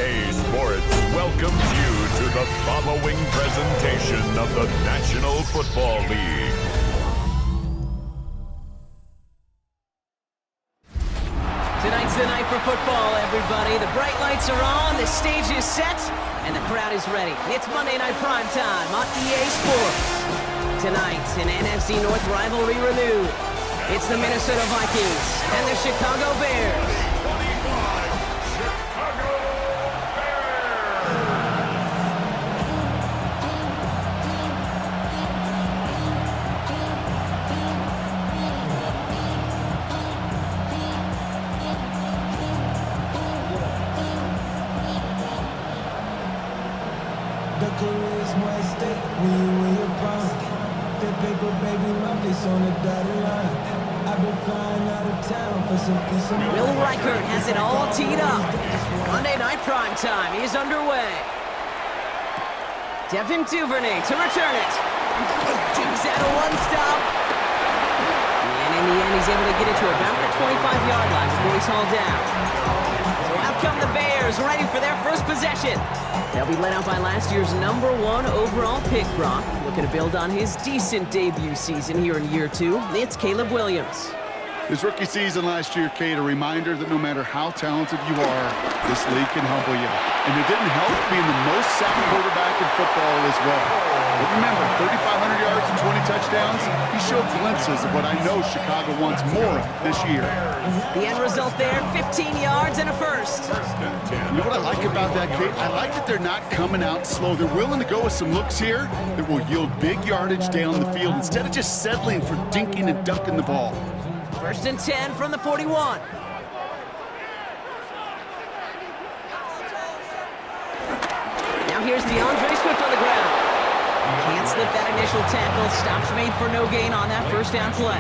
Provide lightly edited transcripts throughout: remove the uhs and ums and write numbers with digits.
EA Sports welcomes you to the following presentation of the National Football League. Tonight's the night for football, everybody. The bright lights are on, the stage is set, and the crowd is ready. It's Monday Night Prime Time on EA Sports. Tonight, an NFC North rivalry renewed. It's the Minnesota Vikings and the Chicago Bears. Will Reichert has it all teed up. Monday Night Prime Time is underway. Devin Duvernay to return it. Dukes out a one-stop. And in the end, he's able to get it to about the 25-yard line before he's hauled down. So out come the Bears, ready for their first possession. They'll be led out by last year's #1 overall pick, Brock. Looking to build on his decent debut season here in year 2. It's Caleb Williams. His rookie season last year, Kate, a reminder that no matter how talented you are, this league can humble you. And it didn't help being the most sacked quarterback in football as well. But remember, 3,500 yards and 20 touchdowns, he showed glimpses of what I know Chicago wants more of this year. The end result there, 15 yards and a first. You know what I like about that, Kate? I like that they're not coming out slow. They're willing to go with some looks here that will yield big yardage down the field instead of just settling for dinking and ducking the ball. First and 10 from the 41. Now here's DeAndre Swift on the ground. Can't slip that initial tackle. Stops made for no gain on that first down play.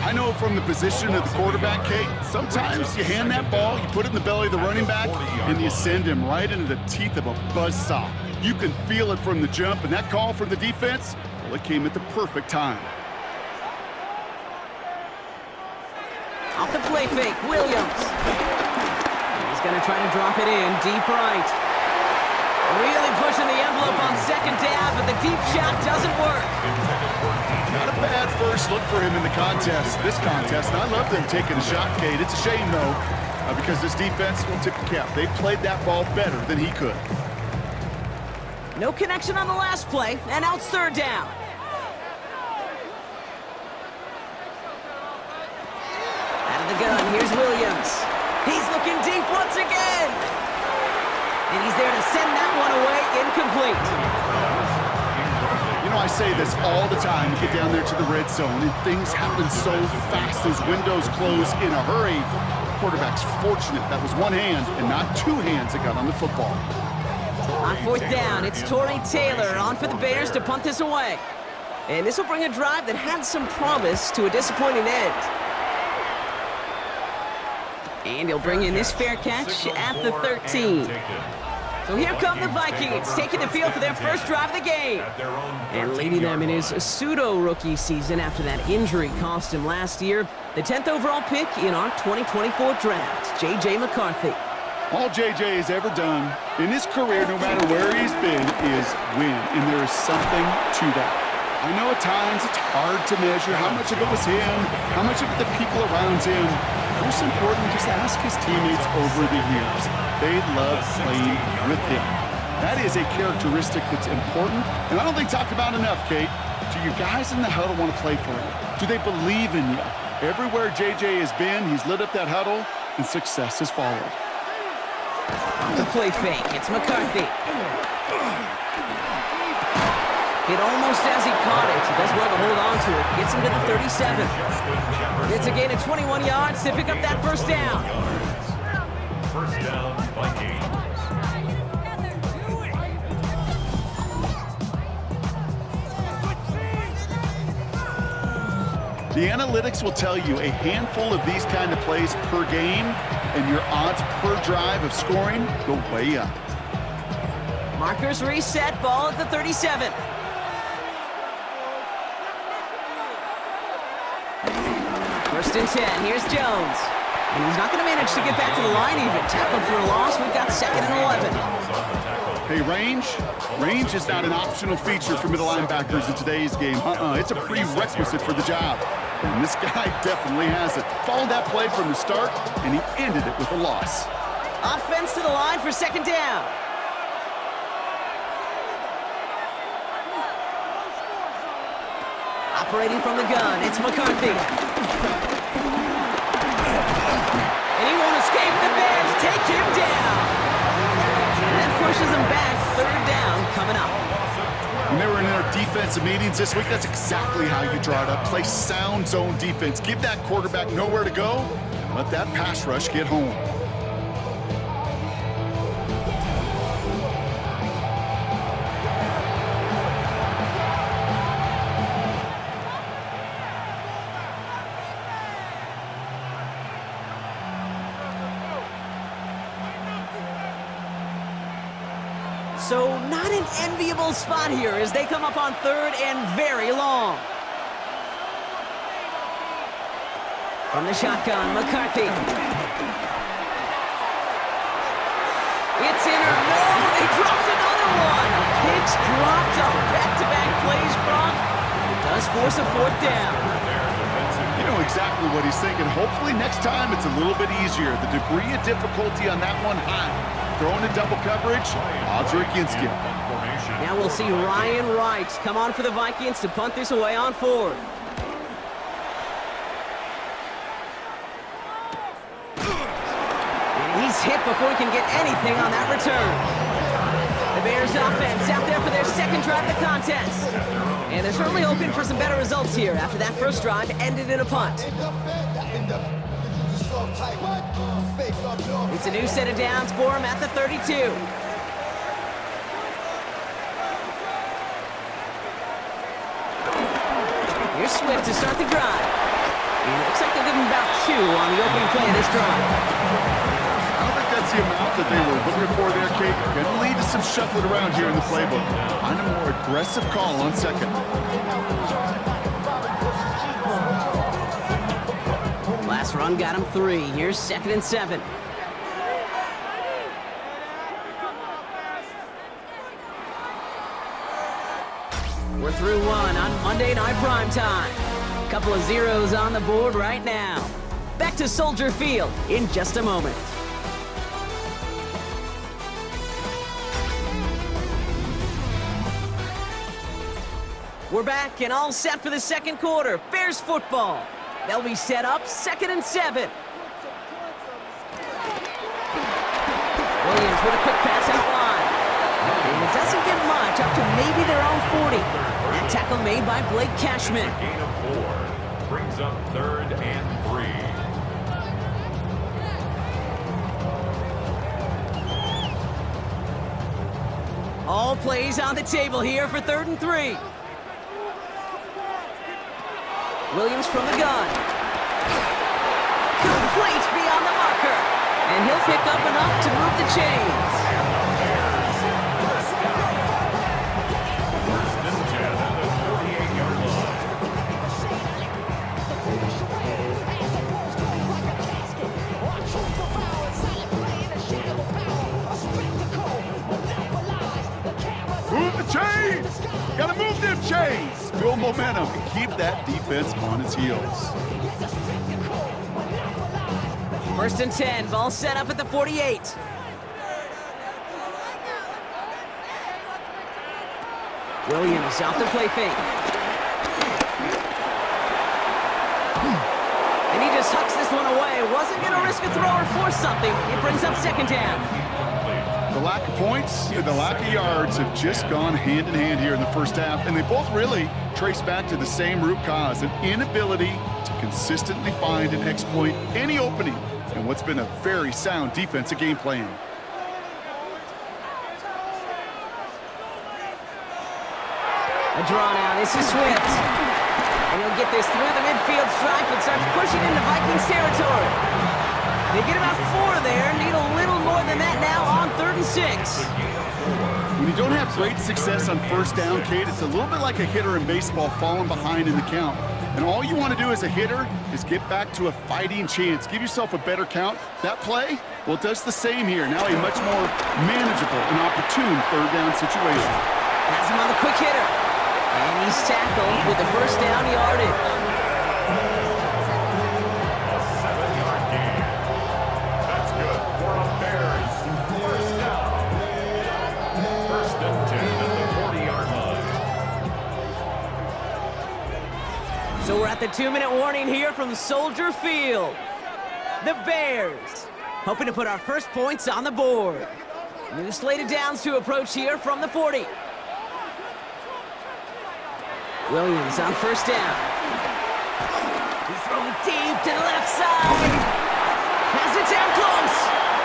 I know from the position of the quarterback, Kate, sometimes you hand that ball, you put it in the belly of the running back, and you send him right into the teeth of a buzzsaw. You can feel it from the jump, and that call from the defense, well, it came at the perfect time. Off the play fake, Williams. He's going to try to drop it in, deep right. Really pushing the envelope on second down, but the deep shot doesn't work. Not a bad first look for him in the this contest, and I love them taking a shot, Kate. It's a shame, though, because this defense will tip the cap. They played that ball better than he could. No connection on the last play, and now it's third down. The gun, here's Williams. He's looking deep once again. And he's there to send that one away, incomplete. You know, I say this all the time. You get down there to the red zone, and things happen so fast. Those windows close in a hurry. The quarterback's fortunate. That was one hand and not two hands that got on the football. On fourth down, it's Torrey Taylor on for the Bears to punt this away. And this will bring a drive that had some promise to a disappointing end. And he'll bring in this fair catch at the 13. So here come the Vikings, taking the field for their first drive of the game. And leading them in his pseudo-rookie season after that injury cost him last year. The 10th overall pick in our 2024 draft, J.J. McCarthy. All J.J. has ever done in his career, no matter where he's been, is win. And there is something to that. I know at times it's hard to measure how much of it was him, how much of it the people around him. Most importantly, just ask his teammates over the years. They love playing with him. That is a characteristic that's important, and I don't think talked about enough, Kate. Do your guys in the huddle want to play for him? Do they believe in you? Everywhere JJ has been, he's lit up that huddle, and success has followed. The play fake, it's McCarthy. Hit almost as he caught it. He does well to hold on to it. Gets him to the 37. It's a gain of 21 yards to pick up that first down. First down, Vikings. The analytics will tell you a handful of these kind of plays per game, and your odds per drive of scoring go way up. Markers reset, ball at the 37. First and 10, here's Jones. And he's not going to manage to get back to the line even. Tackled for a loss. We've got 2nd and 11. Hey, range is not an optional feature for middle linebackers in today's game. It's a prerequisite for the job. And this guy definitely has it. Followed that play from the start, and he ended it with a loss. Offense to the line for 2nd down. Operating from the gun, it's McCarthy. And he won't escape. The Bears take him down. And that pushes him back. 3rd down coming up. When they were in their defensive meetings this week, that's exactly how you draw it up. Play sound zone defense. Give that quarterback nowhere to go, and let that pass rush get home. So not an enviable spot here as they come up on 3rd and very long. From the shotgun, McCarthy. It's in or no, they dropped another one. Picks dropped on back-to-back plays, Brock. It does force a 4th down. You know exactly what he's thinking. Hopefully next time it's a little bit easier. The degree of difficulty on that one high. Throwing a double coverage, odds are against him. Now we'll see Ryan Wright come on for the Vikings to punt this away on 4th. And he's hit before he can get anything on that return. The Bears offense out there for their 2nd drive of the contest. And they're certainly hoping for some better results here after that first drive ended in a punt. It's a new set of downs for him at the 32. Here's Swift to start the drive. And it looks like they'll give him about 2 on the opening play of this drive. I don't think that's the amount that they were looking for there, Kate. Going to lead to some shuffling around here in the playbook. Find a more aggressive call on 2nd. Last run got him 3. Here's 2nd and 7. We're through 1 on Monday Night Primetime. Couple of zeros on the board right now. Back to Soldier Field in just a moment. We're back and all set for the 2nd quarter. Bears football. They'll be set up 2nd and 7. Williams with a quick pass out wide. And it doesn't get much, up to maybe their own 40. That tackle made by Blake Cashman. Gain of 4 brings up 3rd and 3. All plays on the table here for 3rd and 3. Williams from the gun. Complete beyond the marker. And he'll pick up enough to move the chains. First and 10 at the 48-yard line. Move the chains! Gotta move them chains! Build momentum and keep that defense on its heels. First and 10, ball set up at the 48. Williams off the play fake. And he just hucks this one away. Wasn't going to risk a throw or force something. It brings up 2nd down. The lack of points and the lack of yards have just gone hand in hand here in the first half, and they both really trace back to the same root cause, an inability to consistently find and exploit any opening in what's been a very sound defensive game plan. A draw now. This is Swift. And he'll get this through the midfield stripe and starts pushing into Vikings territory. They get about 4 there. Need a little more than that now on 3rd and 6. When you don't have great success on first down, Kate, it's a little bit like a hitter in baseball falling behind in the count. And all you want to do as a hitter is get back to a fighting chance. Give yourself a better count. That play, well, it does the same here. Now a much more manageable and opportune third down situation. Has him on the quick hitter. And he's tackled with the first down yardage. A 7-yard gain. That's good for the Bears. First down. First and 10 at the 40-yard line. So we're at the 2-minute warning here from Soldier Field. The Bears hoping to put our first points on the board. New slate of downs to approach here from the 40. Williams on first down. He's throwing deep to the left side. Has it down close.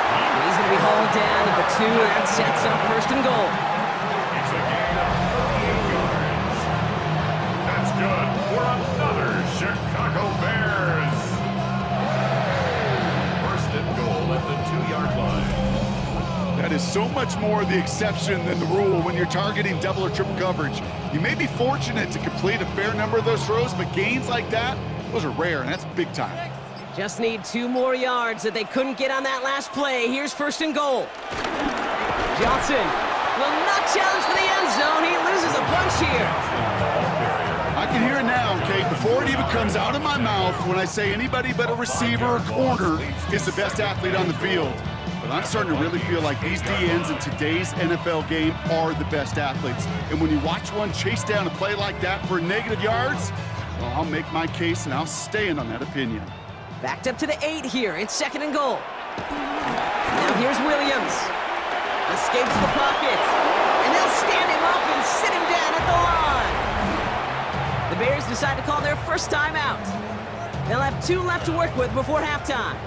And he's going to be hauled down at the 2. That sets up first and goal. It's a gain of 38 yards. That's good for another Chicago Bears. First and goal at the 2-yard line. That is so much more the exception than the rule when you're targeting double or triple coverage. You may be fortunate to complete a fair number of those throws, but gains like that, those are rare, and that's big time. Just need 2 more yards that they couldn't get on that last play. Here's first and goal. Johnson will not challenge for the end zone. He loses a bunch here. I can hear it now, Kate, before it even comes out of my mouth when I say anybody but a receiver or corner is the best athlete on the field. But I'm starting to really feel like these DNs in today's NFL game are the best athletes. And when you watch one chase down a play like that for negative yards, well, I'll make my case and I'll stand on that opinion. Backed up to the 8 here. It's second and goal. Now here's Williams. Escapes the pocket. And they'll stand him up and sit him down at the line. The Bears decide to call their first timeout. They'll have 2 left to work with before halftime.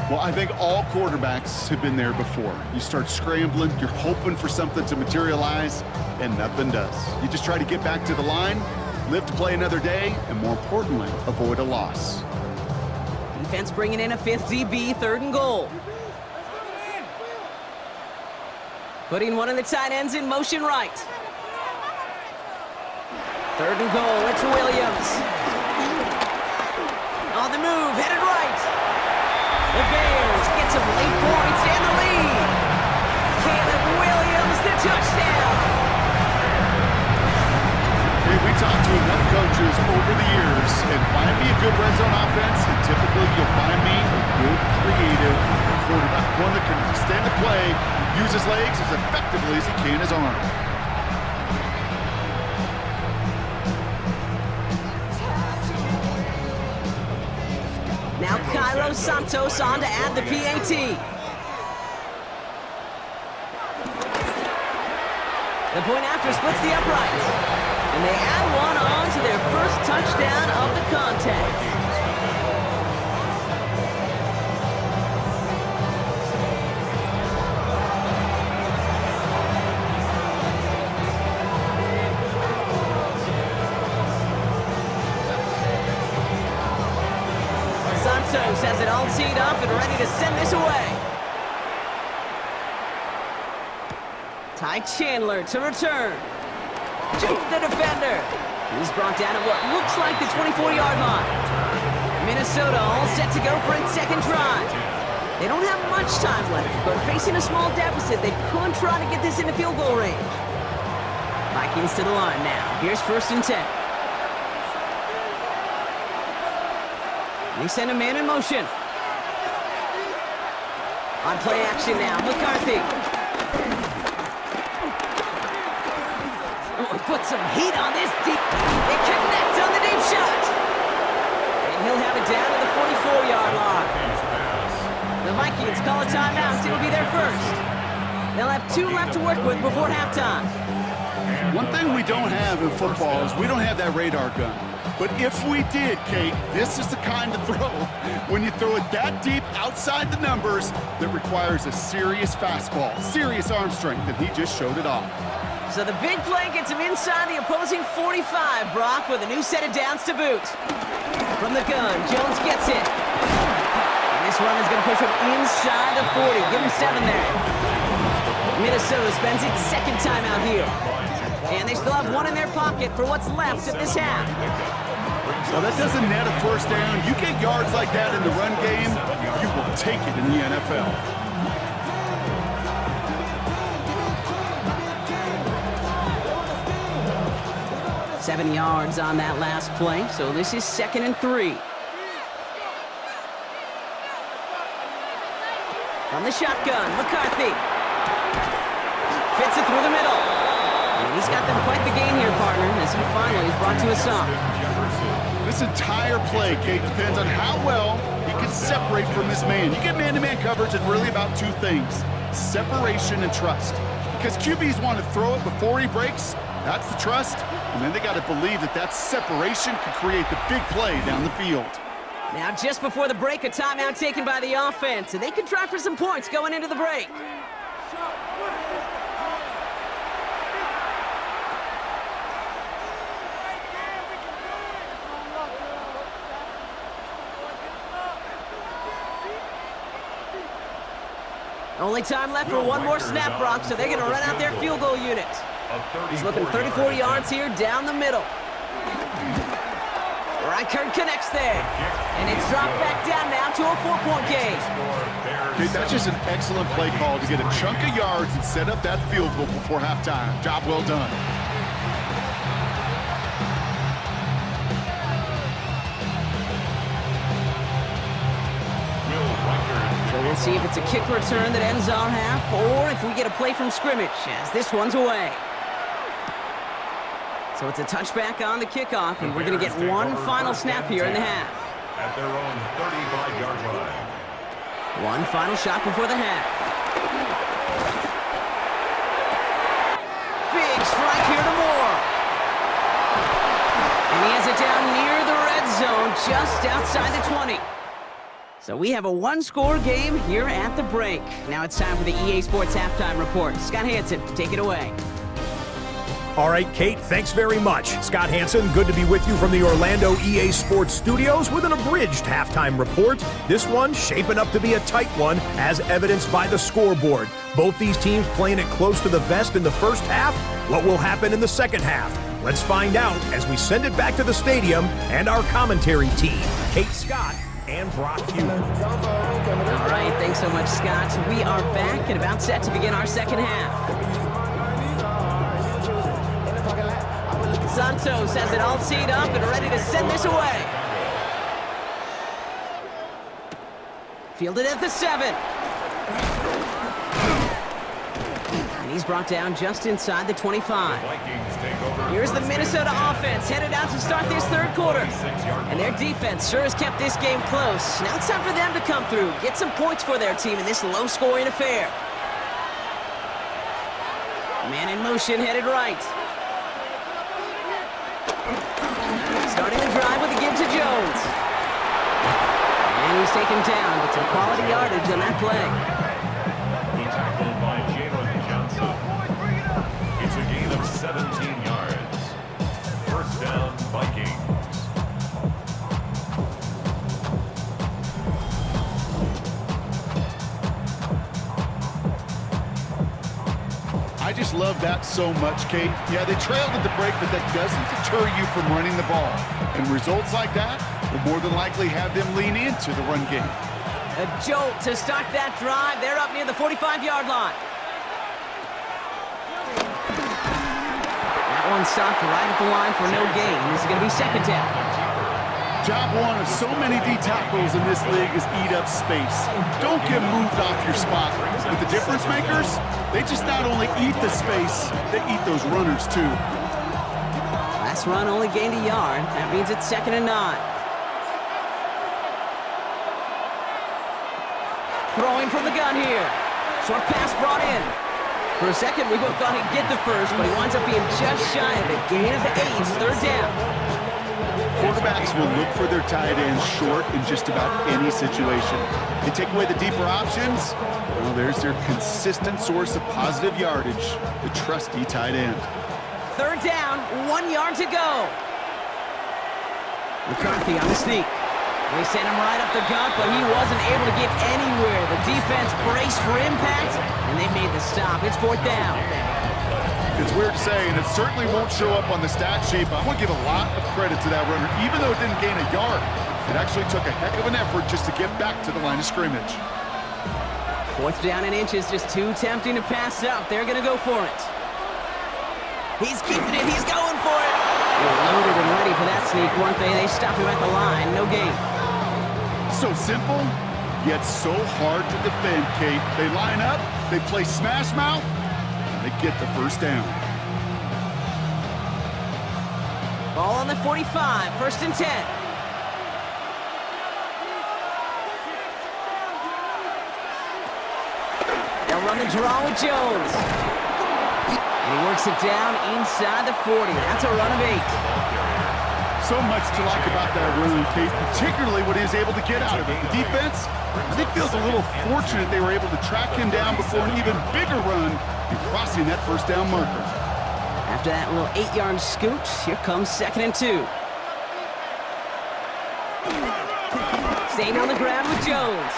Well, I think all quarterbacks have been there before. You start scrambling, you're hoping for something to materialize, and nothing does. You just try to get back to the line, live to play another day, and more importantly, avoid a loss. Defense bringing in a 5th DB, third and goal. Putting one of the tight ends in motion right. Third and goal, it's Williams. On the move, headed right. The Bears get some late points and the lead. Caleb Williams, the touchdown. Hey, we talked to enough coaches over the years, and find me a good red zone offense, and typically you'll find me a good, creative quarterback. One that can extend the play, use his legs as effectively as he can his arm. Now Cairo Santos on to add the PAT. The point after splits the uprights. And they add one on to their first touchdown of the contest. Santos has it all teed up and ready to send this away. Ty Chandler to return. Juke the defender. He's brought down at what looks like the 24-yard line. Minnesota all set to go for its second drive. They don't have much time left, but facing a small deficit, they could try to get this into field goal range. Vikings to the line now. Here's first and 10. They send a man in motion. On play action now, McCarthy. Oh, he put some heat on this deep. They connect on the deep shot. And he'll have it down to the 44-yard line. The Vikings call a timeout. It'll be their first. They'll have 2 left to work with before halftime. One thing we don't have in football is we don't have that radar gun. But if we did, Kate, this is the kind of throw, when you throw it that deep outside the numbers, that requires a serious fastball, serious arm strength, and he just showed it off. So the big play gets him inside the opposing 45, Brock, with a new set of downs to boot. From the gun, Jones gets it. And this run is going to push him inside the 40. Give him 7 there. Minnesota spends its second time out here. And they still have 1 in their pocket for what's left of this half. Well, that doesn't net a first down. You get yards like that in the run game, you will take it in the NFL. Seven yards on that last play, so this is 2nd and 3. From the shotgun, McCarthy. Fits it through the middle. And he's got them quite the gain here, partner, as he finally is brought to a stop. This entire play, Kate, depends on how well he can separate from his man. You get man-to-man coverage, it's really about two things, separation and trust. Because QBs want to throw it before he breaks, that's the trust, and then they got to believe that that separation could create the big play down the field. Now, just before the break, a timeout taken by the offense, and they can try for some points going into the break. Only time left for one more snap, Brock, so they're going to run out their field goal unit. He's looking 34 yards here down the middle. Reichert connects there. And it's dropped back down now to a 4-point game. Okay, that's just an excellent play call to get a chunk of yards and set up that field goal before halftime. Job well done. So we'll see if it's a kick return that ends our half, or if we get a play from scrimmage, as this one's away. So it's a touchback on the kickoff, and we're going to get one final snap here in the half. At their own 35-yard line. One final shot before the half. Big strike here to Moore. And he has it down near the red zone, just outside the 20. So we have a one-score game here at the break. Now it's time for the EA Sports Halftime Report. Scott Hansen, take it away. All right, Kate, thanks very much. Scott Hansen, good to be with you from the Orlando EA Sports Studios with an abridged halftime report. This one shaping up to be a tight one, as evidenced by the scoreboard. Both these teams playing it close to the vest in the first half. What will happen in the second half? Let's find out as we send it back to the stadium and our commentary team, Kate Scott and Brock Hughes. All right, thanks so much, Scott. We are back and about set to begin our second half. Santos has it all teed up and ready to send this away. Fielded at the 7. And he's brought down just inside the 25. Here's the Minnesota offense headed out to start this third quarter. And their defense sure has kept this game close. Now it's time for them to come through, get some points for their team in this low-scoring affair. Man in motion headed right. Starting the drive with a give to Jones. And he's taken down with some quality yardage on that play. He tackled by Jalen Johnson. It's a gain of 17 yards. First down, Vikings. I just love that so much, Kate. Yeah, they trailed at the break, but that doesn't deter you from running the ball. And results like that will more than likely have them lean into the run game. A jolt to start that drive. They're up near the 45-yard line. That one stopped right at the line for no gain. This is going to be second down. Job one of so many D tackles in this league is eat up space. Don't get moved off your spot. But the difference makers, they just not only eat the space, they eat those runners too. Last run only gained a yard. That means it's 2nd and 9. Throwing from the gun here. Short pass brought in. For a second, we both thought he'd get the first, but he winds up being just shy of it. Gain of 8, third down. Quarterbacks will look for their tight ends short in just about any situation. They take away the deeper options, well, there's their consistent source of positive yardage, the trusty tight end. Third down, 1 yard to go. McCarthy on the sneak. They sent him right up the gut, but he wasn't able to get anywhere. The defense braced for impact, and they made the stop. It's 4th down. It's weird to say, and it certainly won't show up on the stat sheet, but I want to give a lot of credit to that runner. Even though it didn't gain a yard, it actually took a heck of an effort just to get back to the line of scrimmage. 4th down and inches, just too tempting to pass up. They're going to go for it. He's keeping it. He's going for it. They're loaded and ready for that sneak, weren't they? They stop him at the line. No gain. So simple, yet so hard to defend, Kate. They line up, they play smash mouth, and they get the first down. Ball on the 45, 1st and 10. They'll run the draw with Jones. And he works it down inside the 40. That's a run of 8. So much to like about that run, Kate, particularly what he was able to get out of it. The defense, I think, feels a little fortunate they were able to track him down before an even bigger run and crossing that first down marker. After that little 8-yard scoot, here comes 2nd and 2. Staying on the ground with Jones.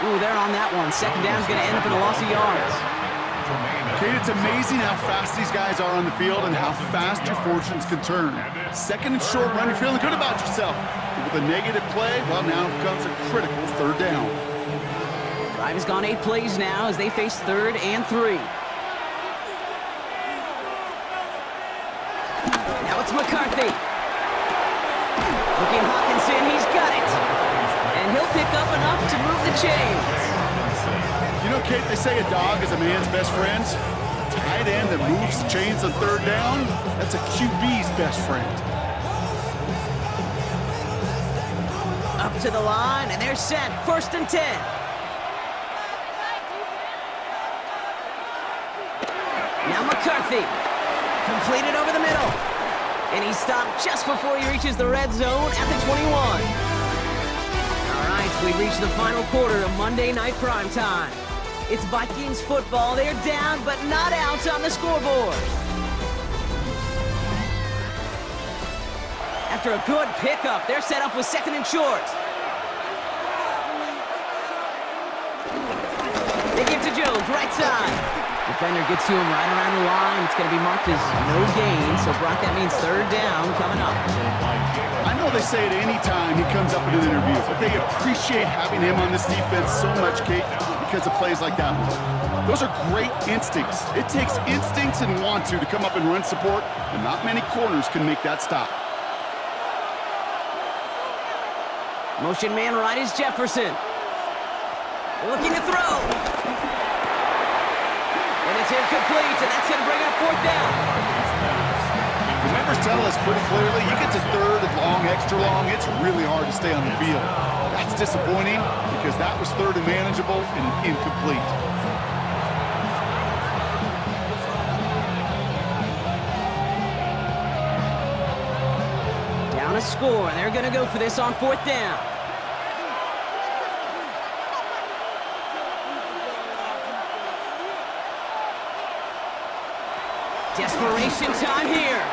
Ooh, they're on that one. 2nd down's going to end up in a loss of yards. Kate, it's amazing how fast these guys are on the field and how fast your fortunes can turn. 2nd and short run, you're feeling good about yourself. But with a negative play, well, now comes a critical 3rd down. Drive has gone 8 plays now as they face 3rd and 3. Now it's McCarthy. Looking Hawkinson, he's got it. And he'll pick up enough to move the chains. You know, Kate, they say a dog is a man's best friend. Tight end that moves the chains on 3rd down, that's a QB's best friend. Up to the line, and they're set. 1st and 10. Now McCarthy. Completed over the middle. And he stopped just before he reaches the red zone at the 21. All right, we reach the final quarter of Monday Night Primetime. It's Vikings football. They're down, but not out on the scoreboard. After a good pickup, they're set up with 2nd and short. They give to Jones, right side. Defender gets to him right around the line. It's going to be marked as no gain, so Brock, that means 3rd down coming up. I know they say it any time he comes up in an interview, but they appreciate having him on this defense so much, Kate, because of plays like that one. Those are great instincts. It takes instincts and want to come up and run support, and not many corners can make that stop. Motion man right is Jefferson. Looking to throw. And it's incomplete, and that's going to bring up 4th down. The numbers tell us pretty clearly, you get to 3rd and long, extra long, it's really hard to stay on the field. That's disappointing because that was 3rd and manageable and an incomplete. Down a score, and they're going to go for this on 4th down. Desperation time here.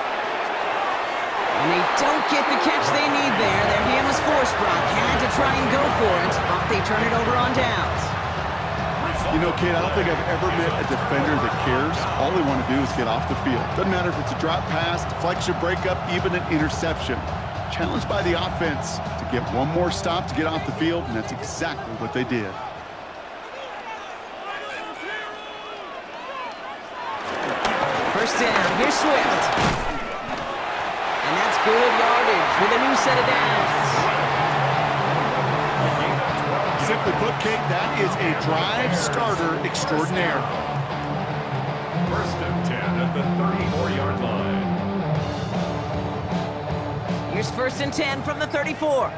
And they don't get the catch they need there. Their hand was forced. Brock had to try and go for it, but they turn it over on downs. You know, Kate, I don't think I've ever met a defender that cares. All they want to do is get off the field. Doesn't matter if it's a drop pass, deflection, breakup, even an interception. Challenged by the offense to get one more stop to get off the field, and that's exactly what they did. First down, here's Swift. And that's good yardage with a new set of downs. Simply put, Kate, that is a drive starter extraordinaire. 1st and 10 at the 34-yard line. Here's 1st and 10 from the 34.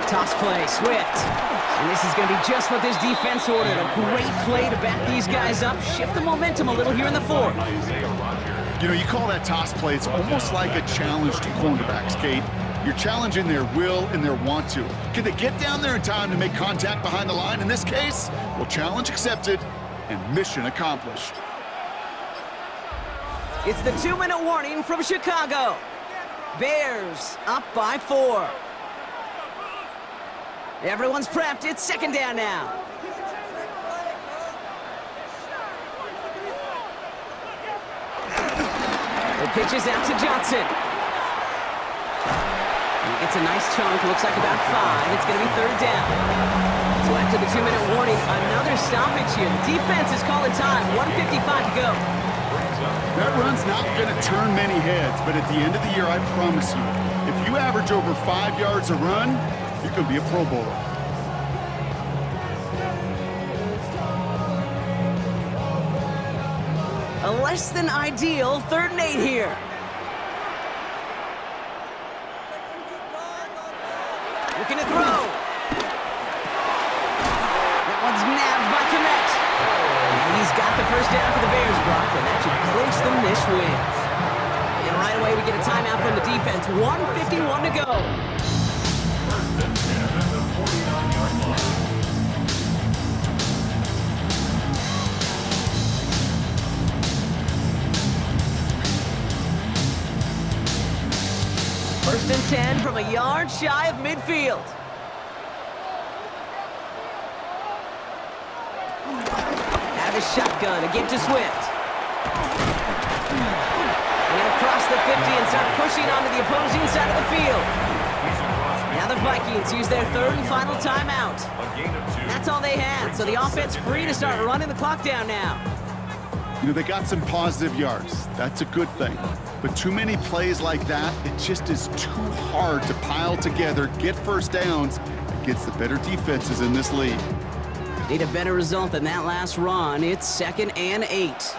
Toss play, Swift. And this is going to be just what this defense ordered. A great play to back these guys up, shift the momentum a little here in the 4th. You know, you call that toss play, it's almost like a challenge to cornerbacks, Kate. You're challenging their will and their want to. Can they get down there in time to make contact behind the line? In this case, well, challenge accepted and mission accomplished. It's the 2-minute warning from Chicago. Bears up by 4. Everyone's prepped. It's second down now. The pitch is out to Johnson. He gets a nice chunk. Looks like about 5. It's going to be third down. So after the 2-minute warning, another stoppage here. The defense is calling time. 1:55 to go. That run's not going to turn many heads, but at the end of the year, I promise you, if you average over 5 yards a run, you could be a Pro Bowler. A less than ideal 3rd and 8 here. Looking to throw. That one's nabbed by Komet. And he's got the first down for the Bears, Brock, and that should clinch them this win. And right away, we get a timeout from the defense. 1:51 to go. First and 10 at the 49-yard line. First and 10 from a yard shy of midfield. Out of the shotgun, a give to Swift. And he'll cross the 50 and start pushing onto the opposing side of the field. Now the Vikings use their 3rd and final timeout. A gain of 2. That's all they had, so the offense free to start running the clock down now. You know, they got some positive yards. That's a good thing. But too many plays like that, it just is too hard to pile together, get first downs against the better defenses in this league. Need a better result than that last run. It's 2nd and 8.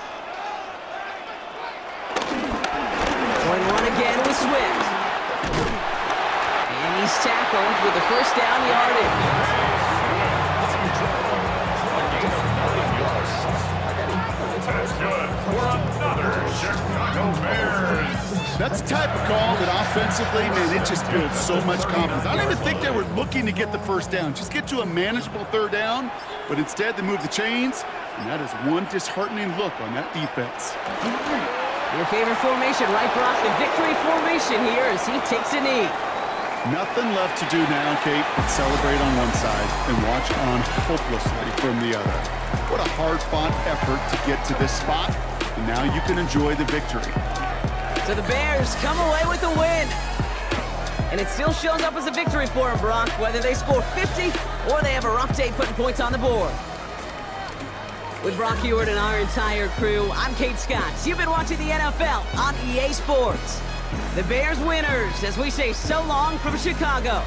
Going one again with Swift. And he's tackled with the first down yardage. That's good for another Chicago Bears. That's the type of call that offensively, man, it just builds so much confidence. I don't even think they were looking to get the first down. Just get to a manageable 3rd down, but instead they move the chains, and that is one disheartening look on that defense. Your favorite formation, right, Brock? The victory formation here as he takes a knee. Nothing left to do now, Kate, but celebrate on one side and watch on hopelessly from the other. What a hard-fought effort to get to this spot, and now you can enjoy the victory. So the Bears come away with a win. And it still shows up as a victory for them, Brock, whether they score 50 or they have a rough day putting points on the board. With Brock Hewitt and our entire crew, I'm Kate Scott. You've been watching the NFL on EA Sports. The Bears winners, as we say so long from Chicago.